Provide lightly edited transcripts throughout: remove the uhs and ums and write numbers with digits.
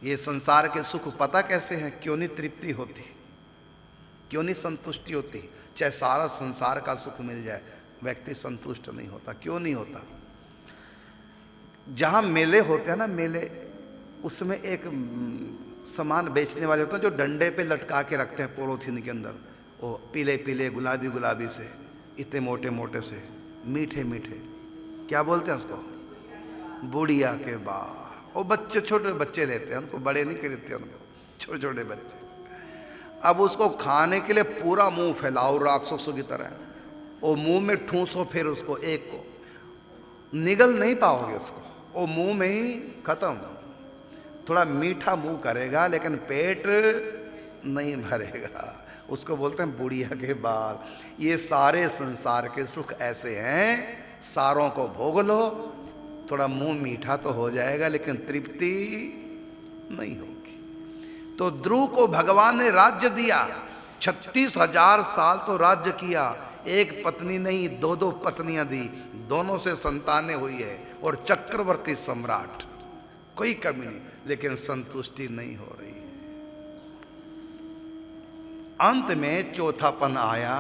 ये संसार के सुख पता कैसे हैं? क्यों नहीं तृप्ति होती, क्यों नहीं संतुष्टि होती? चाहे सारा संसार का सुख मिल जाए, व्यक्ति संतुष्ट नहीं होता। क्यों नहीं होता? जहां मेले होते हैं ना, मेले, उसमें एक सामान बेचने वाले होते हैं जो डंडे पे लटका के रखते हैं पोलोथीन के अंदर, वो पीले पीले गुलाबी गुलाबी से, इतने मोटे मोटे से, मीठे मीठे, क्या बोलते हैं उसको? बुढ़िया के बाल। वो बच्चे, छोटे बच्चे लेते हैं उनको, बड़े नहीं खरीदते उनको, छोटे छोटे बच्चे। अब उसको खाने के लिए पूरा मुंह फैलाओ राक्षसों की तरह, वो मुंह में ठूसो, फिर उसको एक को निगल नहीं पाओगे उसको, वो मुंह में ही खत्म। थोड़ा मीठा मुंह करेगा लेकिन पेट नहीं भरेगा। उसको बोलते हैं बुढ़िया के बाल। ये सारे संसार के सुख ऐसे हैं, सारों को भोग लो, थोड़ा मुंह मीठा तो हो जाएगा लेकिन तृप्ति नहीं होगी। तो ध्रुव को भगवान ने राज्य दिया, 36,000 साल तो राज्य किया, एक पत्नी नहीं, दो दो पत्नियां दी, दोनों से संतानें हुई है, और चक्रवर्ती सम्राट, कोई कमी नहीं, लेकिन संतुष्टि नहीं हो रही है। अंत में चौथापन आया,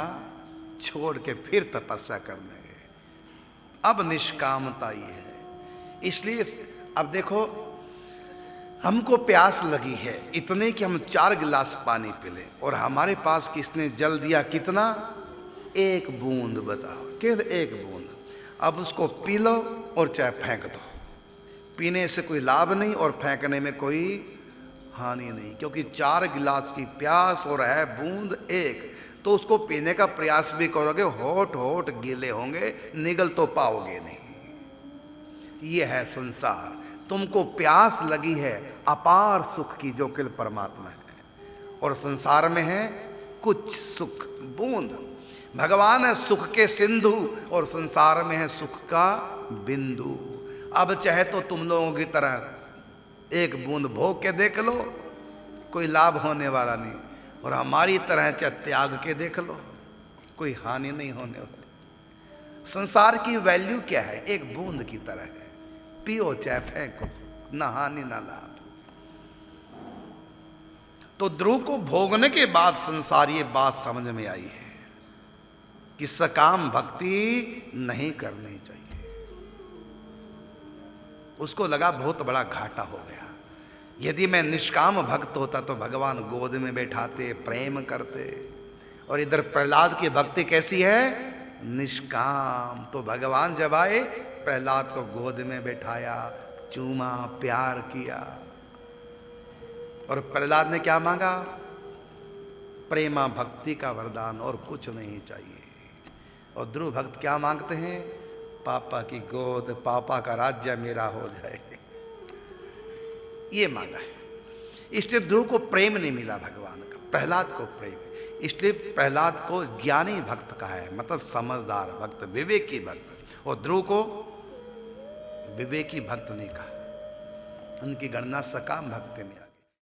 छोड़ के फिर तपस्या करने गए। अब निष्कामता ही है। इसलिए अब देखो, हमको प्यास लगी है इतने कि हम 4 गिलास पानी पी लें, और हमारे पास किसने जल दिया? कितना? 1 बूंद। बताओ, केवल 1 बूंद। अब उसको पी लो और चाहे फेंक दो। पीने से कोई लाभ नहीं और फेंकने में कोई हानि नहीं, क्योंकि 4 गिलास की प्यास और है बूंद 1, तो उसको पीने का प्रयास भी करोगे, होठ होठ गीले होंगे, निगल तो पाओगे नहीं। ये है संसार। तुमको प्यास लगी है अपार सुख की, जो कि परमात्मा है, और संसार में है कुछ सुख, बूंद। भगवान है सुख के सिंधु और संसार में है सुख का बिंदु। अब चाहे तो तुम लोगों की तरह 1 बूंद भोग के देख लो, कोई लाभ होने वाला नहीं, और हमारी तरह चाहे त्याग के देख लो, कोई हानि नहीं होने वाली। संसार की वैल्यू क्या है? 1 बूंद की तरह है, पियो चाहे फेंको, ना हानि ना लाभ। तो ध्रुव को भोगने के बाद संसार ये बात समझ में आई है कि सकाम भक्ति नहीं करनी चाहिए। उसको लगा बहुत बड़ा घाटा हो गया। यदि मैं निष्काम भक्त होता तो भगवान गोद में बैठाते, प्रेम करते, और इधर प्रहलाद की भक्ति कैसी है? निष्काम। तो भगवान जब आए, प्रहलाद को गोद में बैठाया, चूमा, प्यार किया, और प्रहलाद ने क्या मांगा? प्रेमा भक्ति का वरदान, और कुछ नहीं चाहिए। और ध्रुव भक्त क्या मांगते हैं? पापा की गोद, पापा का राज्य मेरा हो जाए, ये मांगा है। इसलिए ध्रुव को प्रेम नहीं मिला भगवान का, प्रहलाद को प्रेम, इसलिए प्रहलाद को ज्ञानी भक्त कहा है, मतलब समझदार भक्त, विवेकी भक्त, और ध्रुव को विवेकी भक्त नहीं कहा। उनकी गणना सकाम भक्त में